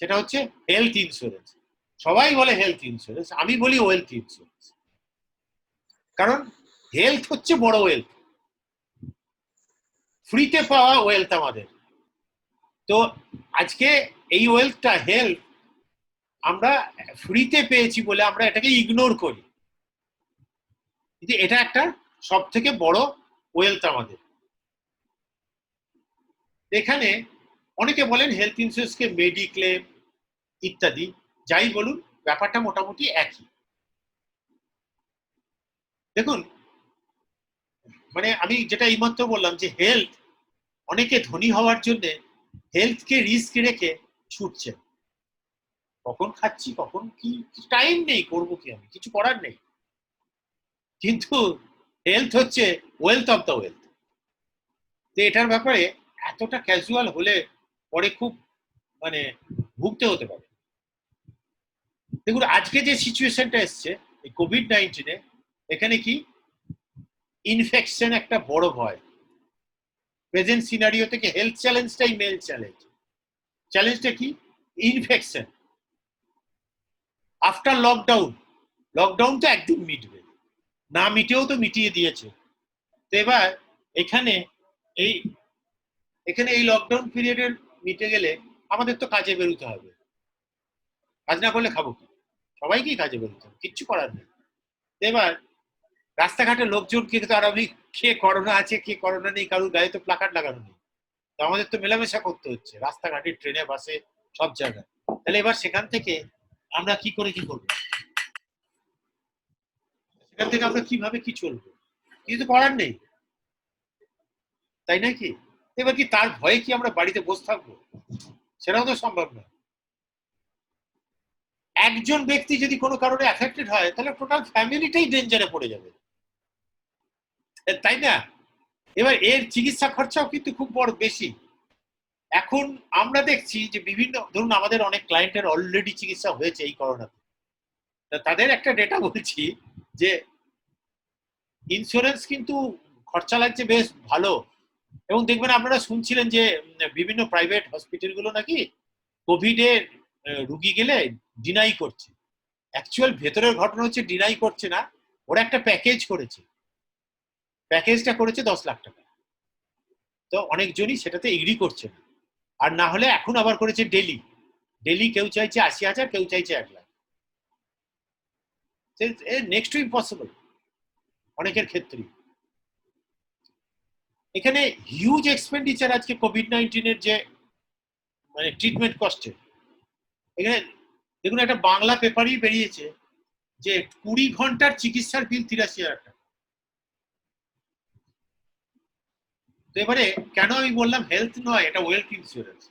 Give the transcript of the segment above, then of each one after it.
সেটা হচ্ছে health insurance. সবাই বলে হেলথ ইন্স্যুরেন্স, আমি বলি ওয়েলথ ইন্স্যুরেন্স। কারণ হেলথ হচ্ছে বড় ওয়েলথ, ফ্রিতে পাওয়া ওয়েলথ আমাদের। তো আজকে এই ওয়েলথটা হেলথ আমরা ফ্রিতে পেয়েছি বলে আমরা এটাকে ইগনোর করি, কিন্তু এটা একটা সব থেকে বড় ওয়েলথ আমাদের। এখানে অনেকে বলেন হেলথ ইন্স্যুরেন্সকে মেডিক্লেম ইত্যাদি, যাই বলুন ব্যাপারটা মোটামুটি একই। দেখুন, মানে আমি যেটা এইমাত্র বললাম যে হেলথ, অনেকে ধনী হওয়ার জন্য হেলথকে রিস্ক রেখে ছুটছে, কখন খাচ্ছি কখন কি, টাইম নেই, করবো কি, আমি কিছু করার নেই। কিন্তু হেলথ হচ্ছে ওয়েলথ অফ দ্য ওয়েলথ। তো এটার ব্যাপারে এতটা ক্যাজুয়াল হলে পরে খুব মানে ভুগতে হতে পারে। দেখুন আজকে যে সিচুয়েশনটা এসছে এই কোভিড-19-এ, এখানে কি ইনফেকশন একটা বড় ভয়। প্রেজেন্ট সিনারিও থেকে হেলথ চ্যালেঞ্জটাই মেল চ্যালেঞ্জ। চ্যালেঞ্জটা কি? ইনফেকশন। আফটার লকডাউন, লকডাউন তো একদিন মিটবে না, মিটেও তো মিটিয়ে দিয়েছে। তো এবার এখানে এই লকডাউন পিরিয়ডের মিটে গেলে আমাদের তো কাজে বেরোতে হবে, কাজ না করলে খাবো কি? সবাইকেই কাজে বেরোতে হবে, কিচ্ছু করার নেই। এবার রাস্তাঘাটে লোকজনকে তো, আর আমি কে করোনা আছে কে করোনা নেই কারোর গায়ে তো প্লাকার্ড লাগানো নেই, তো আমাদের তো মেলামেশা করতে হচ্ছে রাস্তাঘাটে, ট্রেনে, বাসে, সব জায়গায়। তাহলে এবার সেখান থেকে আমরা কি করে কি করবো, সেখান থেকে আমরা কিভাবে কি চলবো, কিছু করার নেই, তাই নাকি? এবার কি তার ভয়ে কি আমরা বাড়িতে বসে থাকবো? সেটাও তো সম্ভব না। একজন ব্যক্তি যদি কোনো কারণে অ্যাফেক্টেড হয় তাহলে টোটাল ফ্যামিলিটাই ডেঞ্জারে পড়ে যাবে, তাই না? এবার এর চিকিৎসা খরচাও কিন্তু খুব বড় বেশি। এখন আমরা দেখছি যে বিভিন্ন, ধরুন আমাদের অনেক ক্লায়েন্টের অলরেডি চিকিৎসা হয়েছে এই করোনাতে, তাদের একটা ডেটা বলছি যে ইন্স্যুরেন্স কিন্তু খরচা লাগছে বেশ ভালো। এবং দেখবেন আপনারা শুনছিলেন যে বিভিন্ন প্রাইভেট হসপিটালগুলো নাকি কোভিড এর রুগী গেলে ডিনাই করছে। অ্যাকচুয়াল ভেতরের ঘটনা হচ্ছে ডিনাই করছে না, ওরা একটা প্যাকেজ করেছে, প্যাকেজটা করেছে 10 লাখ টাকা। তো অনেকজনই সেটাতে এগ্রি করছে না, আর না হলে এখন আবার করেছে ডেলি, ডেলি কেউ চাইছে 80,000, কেউ চাইছে 1 লাখ। নেক্সট টু ইম্পসিবল অনেকের ক্ষেত্রে। এখানে হিউজ এক্সপেন্ডিচার আজকে কোভিড-19 এর যে মানে ট্রিটমেন্ট কস্টে। এখানে দেখুন একটা বাংলা পেপারই বেরিয়েছে যে 20 ঘন্টার চিকিৎসার বিল 83,000 টাকা। তো এবারে কেন আমি বললাম হেলথ নয়, এটা ওয়েলথ ইন্স্যুরেন্স,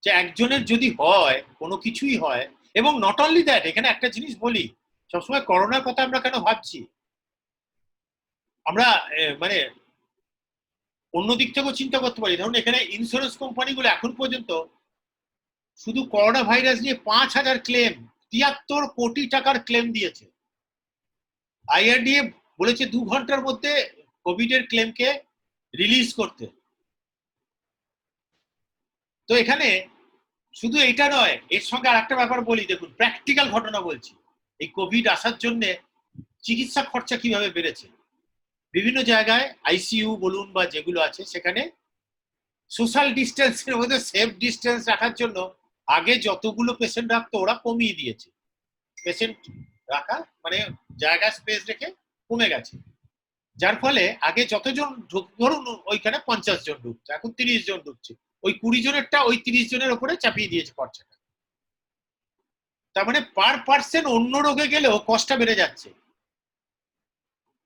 যে একজনের যদি হয় কোনো কিছুই হয়। এবং নট অনলি দ্যাট, এখানে একটা জিনিস বলি, সবসময় করোনার কথা আমরা কেন ভাবছি, আমরা মানে অন্য দিক থেকেও চিন্তা করতে পারি। ধরুন এখানে ইন্স্যুরেন্স কোম্পানিগুলো এখন পর্যন্ত শুধু করোনা ভাইরাস নিয়ে 5,000 ক্লেম, 73 কোটি টাকার ক্লেম দিয়েছে। আইআরডিএ বলেছে 2 ঘন্টার মধ্যে কোভিড এর ক্লেমকে রিলিজ করতে। তো এখানে শুধু এটা নয়, এর সঙ্গে আরেকটা ব্যাপার বলি, দেখুন প্র্যাকটিক্যাল ঘটনা বলছি, এই কোভিড আসার জন্য চিকিৎসা খরচা কিভাবে বেড়েছে। বিভিন্ন জায়গায় আইসিইউ বলুন বা যেগুলো আছে সেখানে সোশ্যাল ডিস্টেন্সের মধ্যে সেফ ডিস্টেন্স রাখার জন্য আগে যতগুলো পেশেন্ট রাখতো ওরা কমিয়ে দিয়েছে, পেশেন্ট রাখা মানে জায়গা স্পেস রেখে কমে গেছে। যার ফলে আগে যতজন ধরুন ওইখানে 50 জন ঢুকছে, এখন 30 জন ঢুকছে, ওই 20 জনেরটা ওই 30 জনের উপরে চাপিয়ে দিয়েছে খরচাটা। তার মানে পার পার্সন অন্য রোগে গেলেও কষ্টটা বেড়ে যাচ্ছে,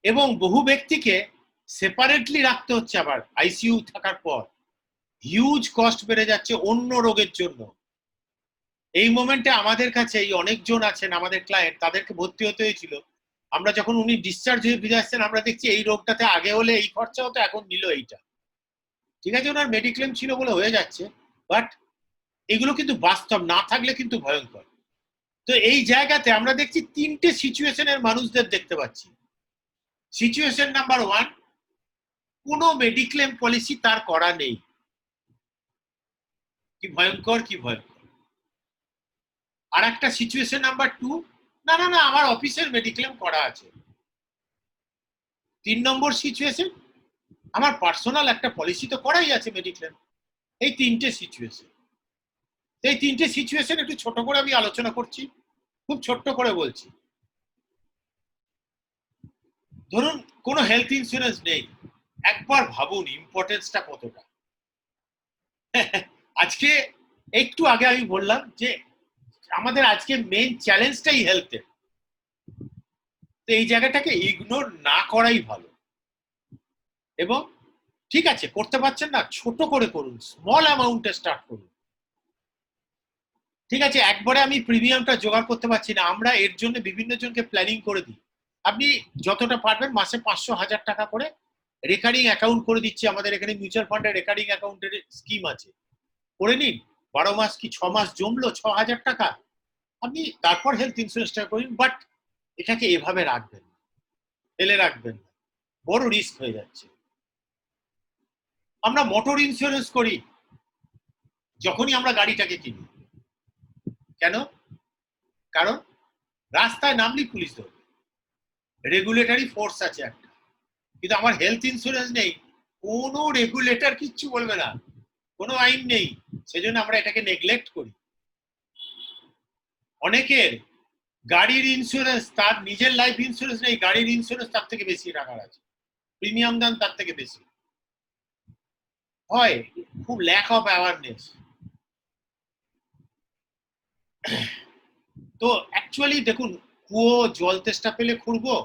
এবং বহু ব্যক্তিকে সেপারেটলি রাখতে হচ্ছে আবার আইসিইউ থাকার পর, হিউজ কস্ট বেড়ে যাচ্ছে অন্য রোগের জন্য। এই মোমেন্টে আমাদের কাছে এই অনেকজন আছেন আমাদের ক্লায়েন্ট, তাদেরকে ভর্তি হতে হয়েছিল, আমরা যখন উনি ডিসচার্জ হয়ে ফিরে আসছেন আমরা দেখছি এই রোগটাতে আগে হলে এই খরচা হতো, এখন নিল এইটা। ঠিক আছে ওনার মেডিক্লেম ছিল বলে হয়ে যাচ্ছে, বাট এগুলো কিন্তু বাস্তব, না থাকলে কিন্তু ভয়ঙ্কর। তো এই জায়গাতে আমরা দেখছি তিনটে সিচুয়েশনের মানুষদের দেখতে পাচ্ছি। সিচুয়েশন নাম্বার 1, কোনো মেডিক্লেম পলিসি তার করা নেই। কি ভয়ঙ্কর, কি ভয়ঙ্কর। আর একটা সিচুয়েশন নাম্বার 2, না না না আমার অফিসের মেডিক্লেম করা আছে। 3 নম্বর সিচুয়েশন, আমার পার্সোনাল একটা পলিসি তো করাই আছে মেডিক্লেম। এই 3টে সিচুয়েশন। এই 3টে সিচুয়েশন একটু ছোট করে আমি আলোচনা করছি, খুব ছোট্ট করে বলছি। ধরুন কোনো হেলথ ইন্স্যুরেন্স নেই, একবার ভাবুন ইম্পর্টেন্সটা কতটা। আজকে একটু আগে আমি বললাম যে আমাদের আজকে মেইন চ্যালেঞ্জটাই হেলথের, তো এই জায়গাটাকে ইগনোর না করাই ভালো। এবং ঠিক আছে করতে পারছেন না, ছোট করে করুন, স্মল অ্যামাউন্টে স্টার্ট করুন। ঠিক আছে একবারে আমি প্রিমিয়ামটা জোগাড় করতে পারছি না, আমরা এর জন্য বিভিন্ন জনকে প্ল্যানিং করে দিই। আপনি যতটা পারবেন মাসে 500-1000 টাকা করে রেকারিং অ্যাকাউন্ট করে দিচ্ছি, আমাদের এখানে মিউচুয়াল ফান্ডের রেকারিং অ্যাকাউন্টের স্কিম আছে, করে নিন। 12 মাস কি 6 মাস জমলো 6000 টাকা, আপনি তারপর হেলথ ইন্স্যুরেন্সটা করুন। বাট এটাকে এভাবে রাখবেন, ফেলে রাখবেন না, বড় রিস্ক হয়ে যাচ্ছে। আমরা মোটর ইন্স্যুরেন্স করি যখনই আমরা গাড়িটাকে কিনি, কেন? কারণ রাস্তায় নামলেই পুলিশ ধরবে, রেগুলেটরি ফোর্স আছে একটা। কিন্তু আমার হেলথ ইন্স্যুরেন্স নেই, কোনো রেগুলেটর কিচ্ছু বলবে না, কোনো আইন নেই, সেজন্য আমরা এটাকে নেগলেক্ট করি। অনেকের গাড়ির ইন্স্যুরেন্স, তার নিজের লাইফ ইন্স্যুরেন্স নেই, গাড়ির ইন্স্যুরেন্স তার থেকে বেশি টাকার আছে, প্রিমিয়াম দাম তার থেকে বেশি হয়। খুব ল্যাক অফ অ্যাওয়ারনেস। তো অ্যাকচুয়ালি দেখুন, কুয়ো জল তেষ্টা পেলে খুঁড়বো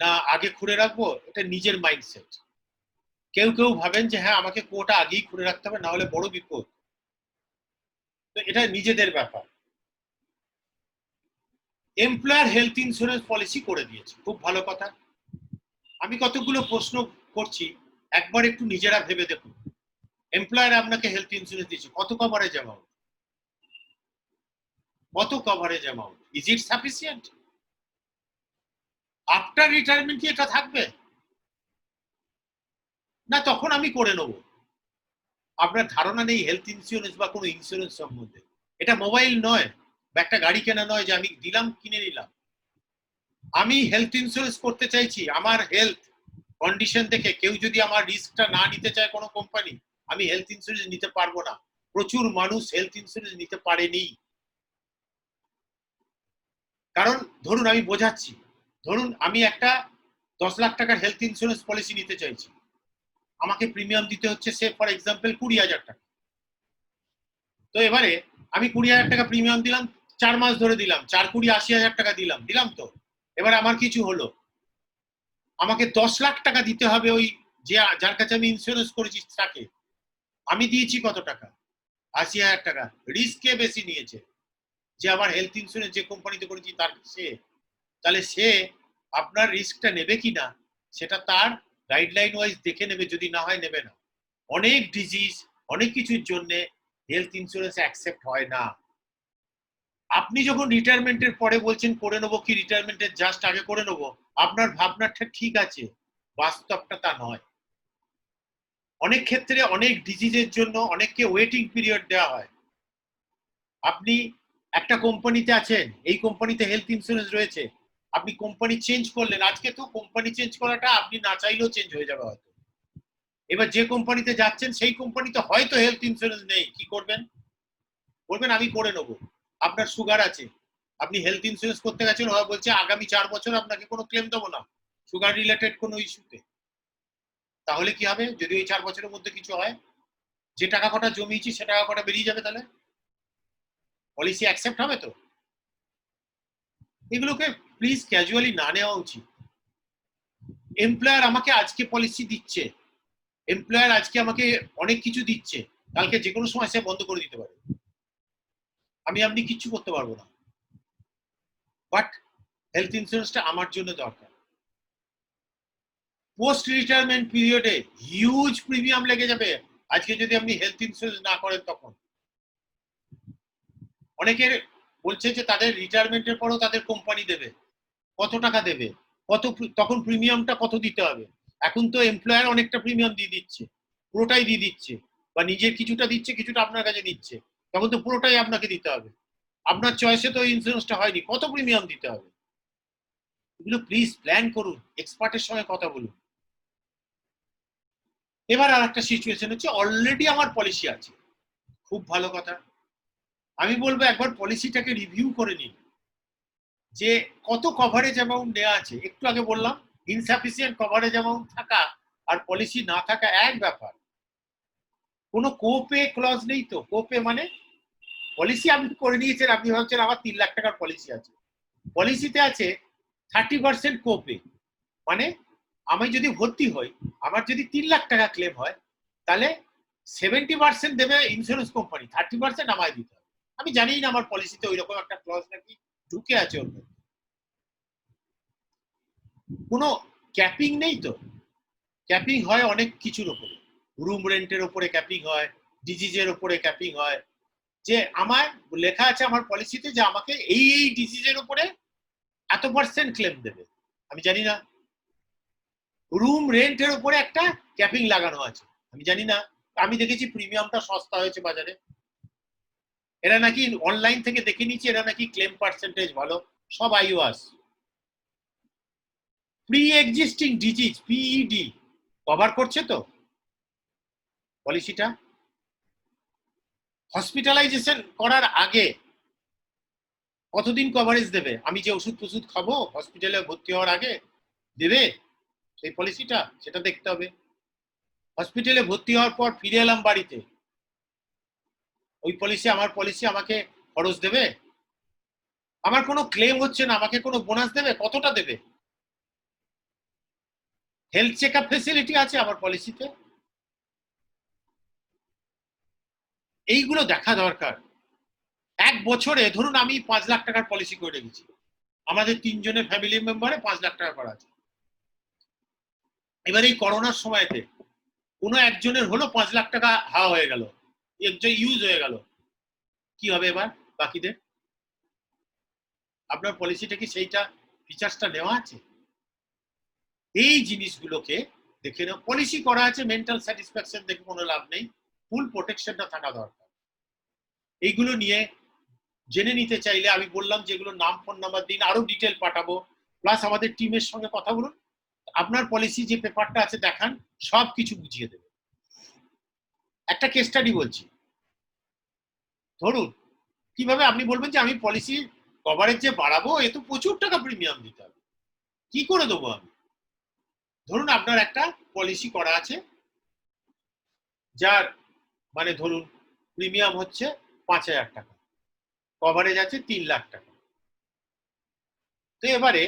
না আগে খুঁড়ে রাখবো, এটা নিজের মাইন্ডসেট। কেউ কেউ ভাবেন যে হ্যাঁ আমাকে কুয়োটা আগেই খুঁড়ে রাখতে হবে, না হলে বড় বিপদ। তো এটা নিজেদের ব্যাপার। এমপ্লয়ার হেলথ ইন্স্যুরেন্স পলিসি করে দিয়েছে, খুব ভালো কথা। আমি কতগুলো প্রশ্ন করছি, একবার একটু নিজেরা ভেবে দেখুন। এমপ্লয়ার আপনাকে হেলথ ইন্স্যুরেন্স দিয়েছে, কত কভারেজ অ্যামাউন্ট? কত coverage amount? Is it sufficient? After retirement কি এটা থাকবে? না তখন আমি করে নেব। আপনার ধারণা নেই হেলথ ইন্স্যুরেন্স বা কোনো ইন্স্যুরেন্স সম্বন্ধে। এটা মোবাইল নয় বা একটা গাড়ি কেনা নয় যে আমি দিলাম কিনে নিলাম। আমি হেলথ ইন্স্যুরেন্স করতে চাইছি, আমার হেলথ কন্ডিশন দেখে কেউ যদি আমার রিস্কটা না নিতে চায় কোনো কোম্পানি, আমি হেলথ ইন্স্যুরেন্স নিতে পারবো না। প্রচুর মানুষ হেলথ ইন্স্যুরেন্স নিতে পারেনি। কারণ ধরুন আমি বোঝাচ্ছি, ধরুন আমি একটা 10 লাখ টাকার হেলথ ইন্স্যুরেন্স পলিসি নিতে চাইছি, আমাকে প্রিমিয়াম দিতে হচ্ছে সে ফর এক্সাম্পল 20,000 টাকা। তো এবারে আমি 20,000 টাকা প্রিমিয়াম দিলাম, 4 মাস ধরে দিলাম, 4-20 80,000 টাকা দিলাম, তো এবার আমার কিছু হলো, আমাকে 10 লাখ টাকা দিতে হবে ওই যে যার কাছে আমি ইন্স্যুরেন্স করেছি তাকে। আমি দিয়েছি কত টাকা? 80,000 টাকা। রিস্ক কে বেশি নিয়েছে? যে আমার হেলথ ইন্স্যুরেন্স যে কোম্পানিতে করেছি তার সে। তাহলে সে আপনার রিস্কটা নেবে কিনা সেটা তার গাইডলাইন ওয়াইজ দেখে নেবে, যদি না হয় নেবে না। অনেক ডিজিজ অনেক কিছুর জন্য হেলথ ইন্স্যুরেন্স অ্যাকসেপ্ট হয় না। আপনি যখন রিটায়ারমেন্টের পরে বলছেন করে নেবো কি রিটায়ারমেন্টের জাস্ট আগে করে নেবো, আপনার ভাবনাটা ঠিক আছে, বাস্তবটা তা নয়। অনেক ক্ষেত্রে অনেক ডিজিজের জন্য অনেককে ওয়েটিং পিরিয়ড দেওয়া হয়। আপনি একটা কোম্পানিতে আছেন, এই কোম্পানিতে হেলথ ইন্স্যুরেন্স রয়েছে, আপনি কোম্পানি চেঞ্জ করলেন, আজকে তো কোম্পানি চেঞ্জ করাটা আপনি না চাইলেও চেঞ্জ হয়ে যাবে হয়তো। এবার যে কোম্পানিতে যাচ্ছেন সেই কোম্পানিতে হয়তো হেলথ ইন্স্যুরেন্স নেই, কি করবেন? বলবেন আমি করে নেবো। আপনার সুগার আছে, আপনি হেলথ ইন্স্যুরেন্স করতে গেছেন, ওরা বলছে আগামী 4 বছর আপনাকে কোনো ক্লেম দেবো না সুগার রিলেটেড কোনো ইস্যুতে। তাহলে কি হবে যদি ওই 4 বছরের মধ্যে কিছু হয়? যে টাকা কটা জমিয়েছি সে টাকা কটা বেরিয়ে যাবে, তাহলে পলিসি অ্যাকসেপ্ট হবে তো? এগুলোকে প্লিজ ক্যাজুয়ালি না নেওয়া উচিত। এমপ্লয়ার আমাকে আজকে পলিসি দিচ্ছে, এমপ্লয়ার আজকে আমাকে অনেক কিছু দিচ্ছে, কালকে যে কোনো সময় সে বন্ধ করে দিতে পারে, আপনি কিচ্ছু করতে পারবো না। বাট হেলথ ইন্স্যুরেন্সটা আমার জন্য দরকার। পোস্ট রিটায়ারমেন্ট পিরিয়ডে হিউজ প্রিমিয়াম লেগে যাবে আজকে যদি আপনি হেলথ ইন্স্যুরেন্স না করেন। তখন অনেকের বলছে যে তাদের রিটায়ারমেন্টের পরও তাদের কোম্পানি দেবে, কত টাকা দেবে, কত, তখন প্রিমিয়ামটা কত দিতে হবে? এখন তো এমপ্লয়ার অনেকটা প্রিমিয়াম দিয়ে দিচ্ছে, পুরোটাই দিয়ে দিচ্ছে, বা নিজের কিছুটা দিচ্ছে কিছুটা আপনার কাছে দিচ্ছে, তখন তো পুরোটাই আপনাকে দিতে হবে। আপনার চয়েসে তো ইন্স্যুরেন্সটা হয়নি, কত প্রিমিয়াম দিতে হবে? এগুলো প্লিজ প্ল্যান করুন, এক্সপার্টের সঙ্গে কথা বলুন। এবার আর একটা সিচুয়েশন হচ্ছে অলরেডি আমার পলিসি আছে, খুব ভালো কথা। আমি বলবো একবার পলিসিটাকে রিভিউ করে নিন যে কত কভারেজ অ্যামাউন্ট দেওয়া আছে। একটু আগে বললাম ইনসাফিসিয়েন্ট কভারেজ অ্যামাউন্ট থাকা আর পলিসি না থাকা এক ব্যাপার। কোনো কোপে ক্লজ নেই তো। কোপে মানে পলিসি আপনি করে নিয়েছেন, আপনি ভাবছেন আমার 3 লাখ টাকার পলিসি আছে, পলিসিতে আছে 30% কোপে, মানে আমি যদি ভর্তি হই, আমার যদি 3 লাখ টাকা ক্লেম হয়, তাহলে 70% দেবে ইন্স্যুরেন্স কোম্পানি, 30% আমায় দিতে হবে। আমি জানি না আমার পলিসিতে ওইরকম একটা ক্লজ নাকি ঢুকে আছে ওর মধ্যে। কোনো ক্যাপিং নেই তো। ক্যাপিং হয় অনেক কিছুর উপরে, রুম রেন্টের উপরে ক্যাপিং হয়, ডিজিজের উপরে ক্যাপিং হয়, যে আমার লেখা আছে আমার পলিসিতে যে আমাকে এই এই ডিজিজের উপরে এত % ক্লেম দেবে। আমি জানি না। রুম রেন্টের উপরে একটা ক্যাপিং লাগানো আছে, আমি জানি না। আমি দেখেছি প্রিমিয়ামটা সস্তা হয়েছে বাজারে, এরা নাকি অনলাইন থেকে দেখে নিচ্ছি, এরা নাকি ক্লেম পার্সেন্টেজ ভালো, সব eyewash. Pre existing disease PED cover করছে তো পলিসিটা? হসপিটালাইজেশন করার আগে কতদিন কভারেজ দেবে? আমি যে ওষুধ ফষুধ খাবো হসপিটালে ভর্তি হওয়ার আগে দেবে সেই পলিসিটা, সেটা দেখতে হবে। হসপিটালে ভর্তি হওয়ার পর ফিরে এলাম বাড়িতে, ওই পলিসি আমার পলিসি আমাকে খরচ দেবে? আমার কোনো ক্লেম হচ্ছে না, আমাকে কোনো বোনাস দেবে? কতটা দেবে? হেলথ চেক আপ ফেসিলিটি আছে আমার পলিসিতে? এইগুলো দেখা দরকার। এক বছরে ধরুন আমি 5 লাখ টাকার পলিসি করে রেখেছি, আমাদের 3 জনের ফ্যামিলি মেম্বারে 5 লাখ টাকা করা আছে। এবার এই করোনার সময়তে কোনো একজনের হলো 5 লাখ টাকা হাওয়া হয়ে গেল, একজন ইউজ হয়ে গেল, কি হবে এবার বাকিদের? আপনার পলিসিটা কি সেইটা ফিচার্সটা নেওয়া আছে? এই জিনিসগুলোকে দেখে নাও। পলিসি করা আছে, মেন্টাল স্যাটিসফ্যাকশন দেখে কোনো লাভ নেই, ফুল প্রোটেকশনটা থাকা দরকার। এইগুলো নিয়ে জেনে নিতে চাইলে আমি বললাম যেগুলো নাম, ফোন নাম্বার দিন, আরো ডিটেল পাঠাবো, প্লাস আমাদের টিমের সঙ্গে কথা বলুন, আপনার পলিসি যে পেপারটা আছে দেখান, সব কিছু বুঝিয়ে দেবে। একটা কেস স্টাডি বলছি, ধরুন কিভাবে আপনি বলবেন যে আমি পলিসি কভারেজ যে বাড়াবো, এ তো প্রচুর টাকা প্রিমিয়াম দিতে হবে, কি করে দেবো আমি? ধরুন আপনার একটা পলিসি করা আছে যার মানে ধরুন প্রিমিয়াম হচ্ছে 5,000 টাকা, কভারেজ আছে 3 লাখ টাকা। তো এবারে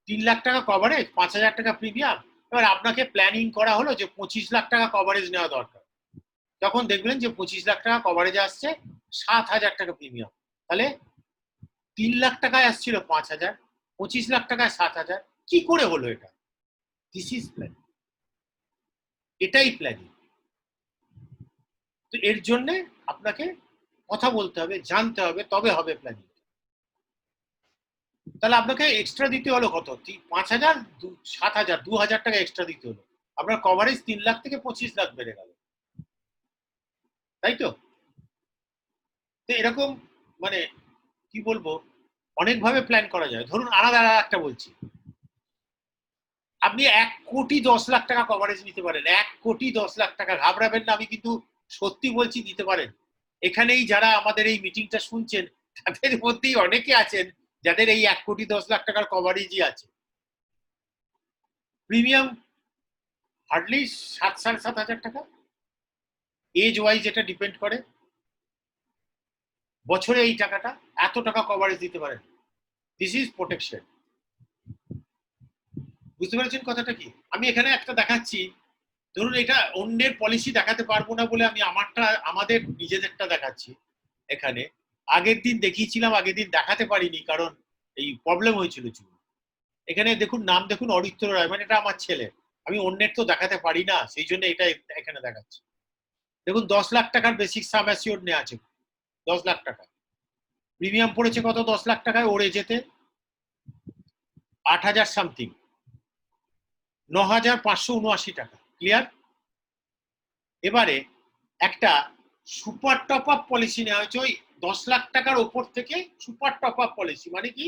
3 লাখ টাকা কভারেজ, 5,000 টাকা প্রিমিয়াম, এবার আপনাকে প্ল্যানিং করা হলো যে 25 লাখ টাকা কভারেজ নেওয়া দরকার। তখন দেখবেন যে 25 লাখ টাকা কভারেজ আসছে, 7,000 টাকা প্রিমিয়াম, তাহলে 3 লাখ টাকায় আসছিল 5,000, 25 লাখ টাকায় 7,000, কি করে হলো এটা? দিস ইজ প্ল্যান, এটাই প্ল্যানিং। তো এর জন্য আপনাকে কথা বলতে হবে, জানতে হবে, তবে হবে প্ল্যানিং। তাহলে আপনাকে এক্সট্রা দিতে হলো কত? 5,000, 7,000, 2,000 টাকা এক্সট্রা দিতে হলো, আপনার কভারেজ 3 লাখ থেকে 25 লাখ বেড়ে গেল, তাই তো? তো এরকম মানে কি বলবো, অনেকভাবে প্ল্যান করা যায়। ধরুন আলাদা একটা বলছি, আপনি 1,10,00,000 টাকা কভারেজ নিতে পারেন, 1,10,00,000 টাকা, ঘাবড়াবেন না, আমি কিন্তু সত্যি বলছি দিতে পারেন। এখানেই যারা আমাদের এই মিটিংটা শুনছেন তাদের মধ্যেই অনেকে আছেন যাদের এই 1,10,00,000 টাকার কভারেজই আছে। প্রিমিয়াম হার্ডলি 7,500 টাকা, এজ ওয়াইজ এটা ডিপেন্ড করে। বছরে এই টাকাটা, এত টাকা কভারেজ দিতে পারেন, দিস ইজ প্রোটেকশন। বুঝতে পেরেছেন কথাটা কি? আমি এখানে একটা দেখাচ্ছি, ধরুন এটা অন্যের পলিসি দেখাতে পারবো না বলে আমি আমারটা, আমাদের নিজেদেরটা দেখাচ্ছি এখানে। আগের দিন দেখিয়েছিলাম, আগের দিন দেখাতে পারিনি কারণ এই প্রবলেম হয়েছিল চুল। এখানে দেখুন নাম দেখুন, অরিত্র রায়, মানে এটা আমার ছেলে, আমি অন্যের তো দেখাতে পারি না, সেই জন্য এটা এখানে দেখাচ্ছি। দেখুন 10 লাখ টাকার বেসিক সাম অ্যাসিওর নেওয়া আছে, 10 লাখ টাকা প্রিমিয়াম পড়েছে কত? 10 লাখ টাকায় ওড়ে যেতে 8,000 সামথিং, 9,579 টাকা, ক্লিয়ার? এবারে একটা সুপার টপ আপ পলিসি নেওয়া হয়েছে ওই 10 লাখ টাকার উপর থেকে সুপার টপ আপ পলিসি, মানে কি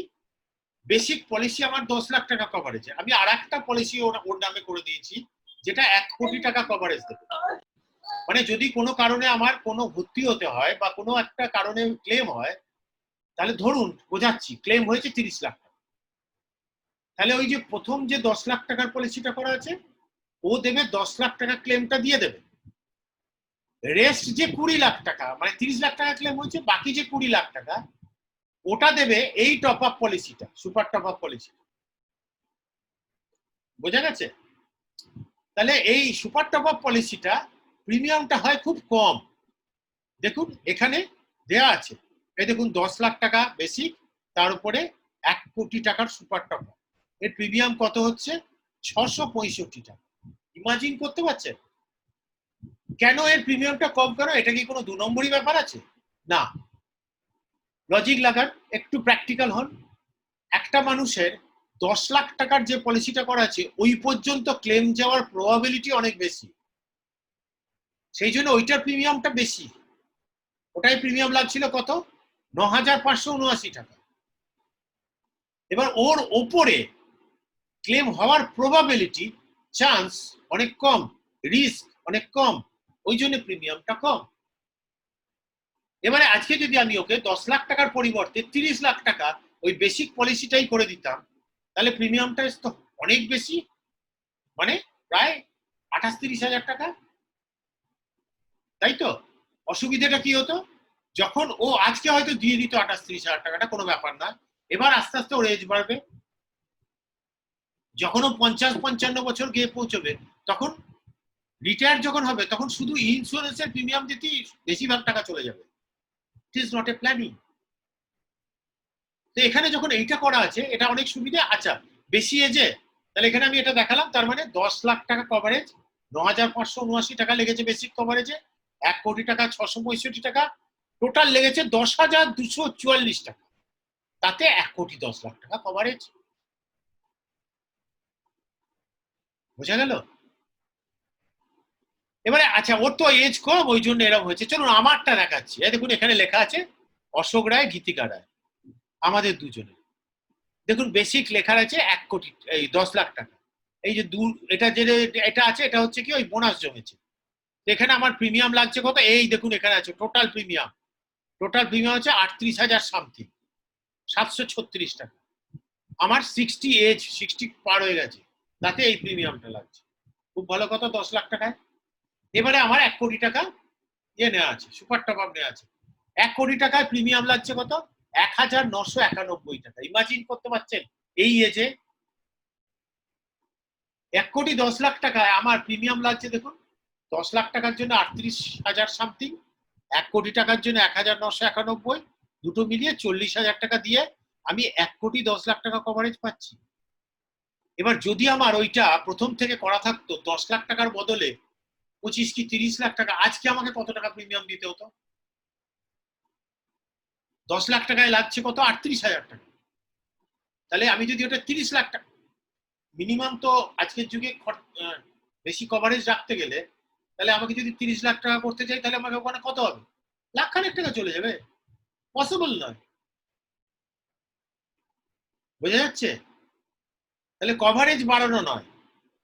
বেসিক পলিসি আমার 10 লাখ টাকা কভারেজ, আমি আর একটা পলিসি ওর নামে করে দিয়েছি যেটা 1 কোটি টাকা কভারেজ দেবে। মানে যদি কোনো কারণে আমার কোনো ভর্তি হতে হয় বা কোনো একটা কারণে ক্লেম হয়, তাহলে ধরুন বোঝাচ্ছি ক্লেম হয়েছে 30 লাখ টাকা, তাহলে ওই যে প্রথম যে 10 লাখ টাকার পলিসিটা করা আছে ও দেবে 10 লাখ টাকা ক্লেমটা দিয়ে দেবে, রেস্ট যে 20 লাখ টাকা, মানে 30 লাখ টাকা ক্লেম হয়েছে, বাকি যে 20 লাখ টাকা ওটা দেবে এই টপ আপ পলিসিটা, সুপার টপ আপ পলিসি। বোঝা গেছে? তাহলে এই সুপার টপ আপ পলিসিটা প্রিমিয়ামটা হয় খুব কম। দেখুন এখানে দেয়া আছে, এই দেখুন 10 লাখ টাকা বেসিক, তার উপরে 1 কোটি টাকার সুপার টপ আপ, এর প্রিমিয়াম কত হচ্ছে 665 টাকা। ইমাজিন করতে পারছেন কেন এর প্রিমিয়ামটা কম? কেন? এটা কি কোনো 2 নম্বরই ব্যাপার আছে? না, লজিক লাগান, একটু প্র্যাকটিক্যাল হন। একটা মানুষের 10 লাখ টাকার যে পলিসিটা করা আছে ওই পর্যন্ত ক্লেম যাওয়ার প্রবাবিলিটি অনেক বেশি, সেই জন্য ওইটার প্রিমিয়ামটা বেশি। ওটাই প্রিমিয়াম লাগছিল কত? 9,579 টাকা। এবার ওর ওপরে ক্লেম হওয়ার প্রবাবিলিটি, চান্স অনেক কম, রিস্ক অনেক কম, ওই জন্য প্রিমিয়ামটা কম। এবারে আজকে যদি আমি ওকে 10 লাখ টাকার পরিবর্তে 30 লাখ টাকা ওই বেসিক পলিসিটাই করে দিতাম, তাহলে প্রিমিয়ামটা তো অনেক বেশি, মানে প্রায় 28-30 হাজার টাকা, তাই তো? অসুবিধাটা কি হতো? যখন ও আজকে হয়তো দিয়ে দিত 28-30 হাজার টাকাটা, কোনো ব্যাপার না, এবার আস্তে আস্তে ওর এজ বাড়বে, যখন ও 50-55 বছর গিয়ে পৌঁছবে, তখন রিটায়ার যখন হবে তখন শুধু ইন্স্যুরেন্সের প্রিমিয়াম দিতেই বেশিরভাগ টাকা চলে যাবে। It is not a planning. তো এখানে যখন এইটা করা আছে এটা অনেক সুবিধা। আচ্ছা, বেশি এজে, তাহলে এখানে আমি এটা দেখালাম, তার মানে 10 লাখ টাকা কভারেজ, 9,579 টাকা লেগেছে বেসিক কভারেজে, 1 কোটি টাকা 665 টাকা, টোটাল লেগেছে 10,244 টাকা, তাতে 1 কোটি 10 লাখ টাকা কভারেজ। বোঝা গেল? এবারে আচ্ছা, ওর তো এজ কম ওই জন্য এরকম হয়েছে। চলুন আমারটা দেখাচ্ছি। এই দেখুন এখানে লেখা আছে অশোক রায়, গীতিকা রায়, আমাদের দুজনে। দেখুন বেসিক লেখা আছে 1 কোটি, এই 10 লাখ টাকা। এই যে এটা যে এটা আছে এটা হচ্ছে কি ওই বোনাস জমেছে। এখানে আমার প্রিমিয়াম লাগছে কত? এই দেখুন এখানে আছে টোটাল প্রিমিয়াম। টোটাল প্রিমিয়াম হচ্ছে 38,000 সামথিং, 736 টাকা। আমার 60 এজ, 60 পার হয়ে গেছে, তাতে এই প্রিমিয়ামটা লাগছে। খুব ভালো কথা, 10 লাখ টাকায়। এবারে আমার 1 কোটি টাকা ইয়ে নেওয়া আছে, সুপার টপ আপ নেওয়া আছে। 1 কোটি টাকায় প্রিমিয়াম লাগছে কত? 1,991 টাকা। ইমাজিন করতে পারছেন এই এজে 1 কোটি 10 লাখ টাকায় আমার প্রিমিয়াম লাগছে, দেখুন 10 লাখ টাকার জন্য 38,000 সামথিং, 1 কোটি টাকার জন্য 1,991, দুটো মিলিয়ে 40,000 টাকা দিয়ে আমি 1 কোটি 10 লাখ টাকা কভারেজ পাচ্ছি। এবার যদি আমার ওইটা প্রথম থেকে করা থাকতো 10 লাখ টাকার বদলে 25 কি 30 লাখ টাকা, আজকে আমাকে কত টাকা প্রিমিয়াম দিতে হতো? 10 লাখ টাকায় লাগছে কত? 38,000 টাকা। তাহলে আমি যদি ওটা 30 লাখ টাকা মিনিমাম, তো আজকের যুগে বেশি কভারেজ রাখতে গেলে তাহলে আমাকে যদি 30 লাখ টাকা করতে চাই, তাহলে আমাকে ওখানে কত হবে? লাখখানেক টাকা চলে যাবে, পসিবল নয়। বোঝা যাচ্ছে? তাহলে কভারেজ বাড়ানো নয়,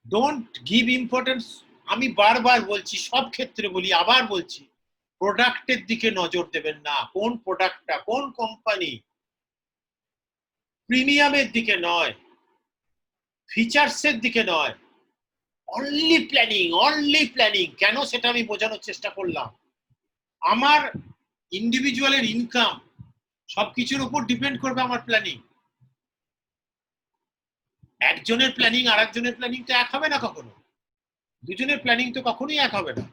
ডোন্ট গিভ ইম্পর্টেন্স। আমি বারবার বলছি, সব ক্ষেত্রে বলি, আবার বলছি, প্রোডাক্টের দিকে নজর দেবেন না। কোন প্রোডাক্টটা, কোন কোম্পানি, প্রিমিয়ামের দিকে নয়, ফিচার্সের দিকে নয়, অনলি প্ল্যানিং, অনলি প্ল্যানিং। কেন সেটা আমি বোঝানোর চেষ্টা করলাম। আমার ইন্ডিভিজুয়ালের ইনকাম সবকিছুর উপর ডিপেন্ড করবে আমার প্ল্যানিং। একজনের প্ল্যানিং আর একজনের প্ল্যানিং তো এক হবে না কখনো, দুজনের প্ল্যানিং তো কখনোই এক হবে না।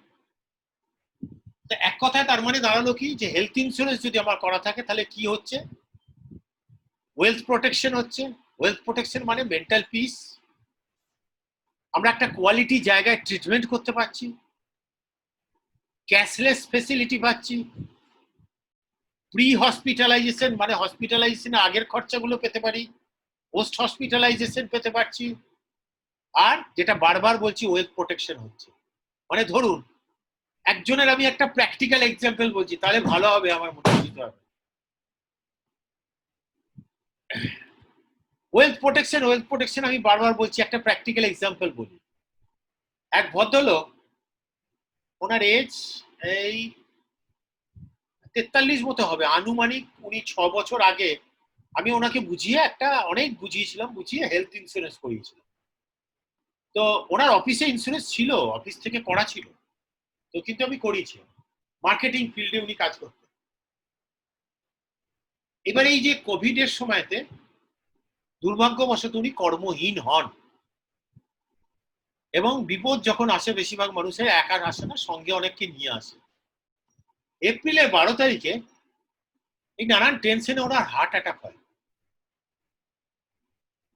তো এক কথায় তার মানে দাঁড়ালো কি, যে হেলথ ইন্স্যুরেন্স যদি আমার করা থাকে তাহলে কি হচ্ছে? ওয়েলথ প্রোটেকশন হচ্ছে। ওয়েলথ প্রোটেকশন মানে মেন্টাল পিস, আমরা একটা কোয়ালিটি জায়গায় ট্রিটমেন্ট করতে পারছি, ক্যাশলেস ফেসিলিটি পাচ্ছি, প্রি হসপিটালাইজেশন মানে হসপিটালাইজেশনের আগের খরচাগুলো পেতে পারি, পোস্ট হসপিটালাইজেশন পেতে পারছি, আর যেটা বারবার বলছি ওয়েলথ প্রোটেকশন হচ্ছে। মানে ধরুন একজনের, আমি একটা প্র্যাকটিক্যাল এক্সাম্পল বলছি, তাহলে ভালো হবে আমার মনে হতে হবে। ওয়েলথ প্রোটেকশন আমি বারবার বলছি, একটা প্র্যাকটিক্যাল এক্সাম্পল বলি। এক ভদ্রলোক, ওনার এজ এই 43 মতো হবে আনুমানিক। উনি 6 বছর আগে আমি ওনাকে বুঝিয়ে অনেক বুঝিয়ে হেলথ ইন্স্যুরেন্স করিয়েছিলাম। তো ওনার অফিসে ইন্স্যুরেন্স ছিল, অফিস থেকে করা ছিল, তো কিন্তু আমি করিয়েছি। মার্কেটিং ফিল্ডে উনি কাজ করতেন। এবার এই যে কোভিড এর সময়তে দুর্ভাগ্যবশত উনি কর্মহীন হন, এবং বিপদ যখন আসে বেশিরভাগ মানুষের একা আসে না, সঙ্গে অনেককে নিয়ে আসে। এপ্রিলের 12 তারিখে এই নানান টেনশনে ওনার হার্ট অ্যাটাক হয়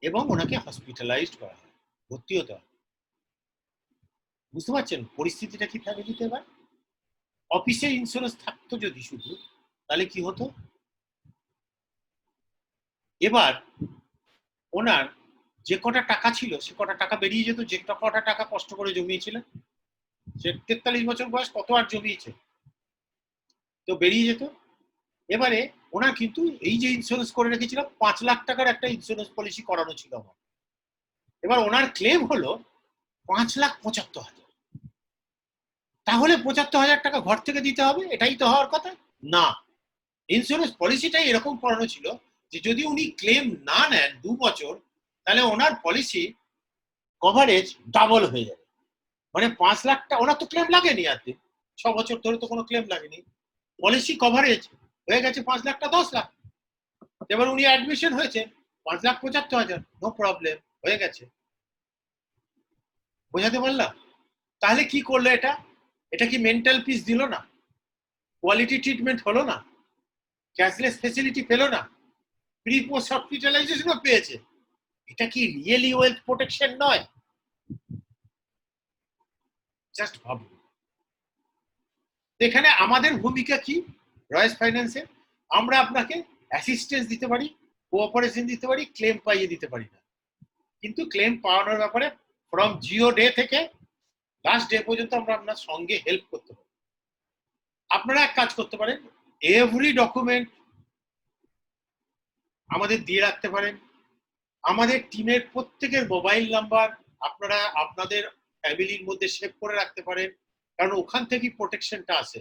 এবং ওনাকে হসপিটালাইজড করা হয়, ভর্তি হতে হয়। বুঝতে পারছেন পরিস্থিতিটা কি ফ্যামিলিতে? এবার অফিসে ইন্স্যুরেন্স থাকতো যদি শুধু, তাহলে কি হতো? এবার ওনার যে কটা টাকা ছিল সে কটা টাকা বেরিয়ে যেত, যে কটা টাকা কষ্ট করে জমিয়েছিলেন। সে 43 বছর বয়স, কত আর জমিয়েছে, তো বেরিয়ে যেত। এবারে ওনার কিন্তু এই যে ইন্স্যুরেন্স করে রেখেছিলাম, 5 লাখ টাকার একটা ইন্স্যুরেন্স পলিসি করানো ছিল আমার। এবার ওনার ক্লেম হলো 5,75,000। তাহলে 75,000 টাকা ঘর থেকে দিতে হবে, এটাই তো হওয়ার কথা না। ইন্স্যুরেন্স পলিসিটাই এরকম করানো ছিল যে যদি উনি ক্লেম না নেন 2 বছর, তাহলে ওনার পলিসি কভারেজ ডাবল হয়ে যাবে। মানে 5 লাখ টাকা ওনার তো ক্লেম লাগেনি, আর 6 বছর ধরে তো কোনো ক্লেম লাগেনি, পলিসি কভারেজ হয়ে গেছে 5 লাখ টাকা 10 লাখ। এবার উনি অ্যাডমিশন হয়েছে 5,75,000, নো প্রবলেম, হয়ে গেছে। বোঝাতে পারলাম? তাহলে কি করলো এটা? এটা কি মেন্টাল পিস দিল না? কোয়ালিটি ট্রিটমেন্ট হলো না? ক্যাশলেস ফেসিলিটি পেলো না? প্রি পোস্ট হসপিটালাইজেশনও পেয়েছে। এটা কি রিয়েলি ওয়েলথ প্রোটেকশন নয়? জাস্ট ভাবুন। এখানে আমাদের ভূমিকা কি রয়েস ফাইন্যান্সে? আমরা আপনাকে অ্যাসিস্ট্যান্স দিতে পারি, কোঅপারেশন দিতে পারি, ক্লেম পাইয়ে দিতে পারি না। কিন্তু ক্লেম পাওয়ানোর ব্যাপারে ফ্রম জিও ডে থেকে লাস্ট ডে পর্যন্ত আমরা আপনার সঙ্গে হেল্প করতে পারি। আপনারা এক কাজ করতে পারেন, এভরি ডকুমেন্ট আমাদের দিয়ে রাখতে পারেন। আমাদের টিমের প্রত্যেকের মোবাইল নাম্বার আপনারা আপনাদের ফ্যামিলির মধ্যে সেভ করে রাখতে পারেন, কারণ ওখান থেকেই প্রোটেকশনটা আসে।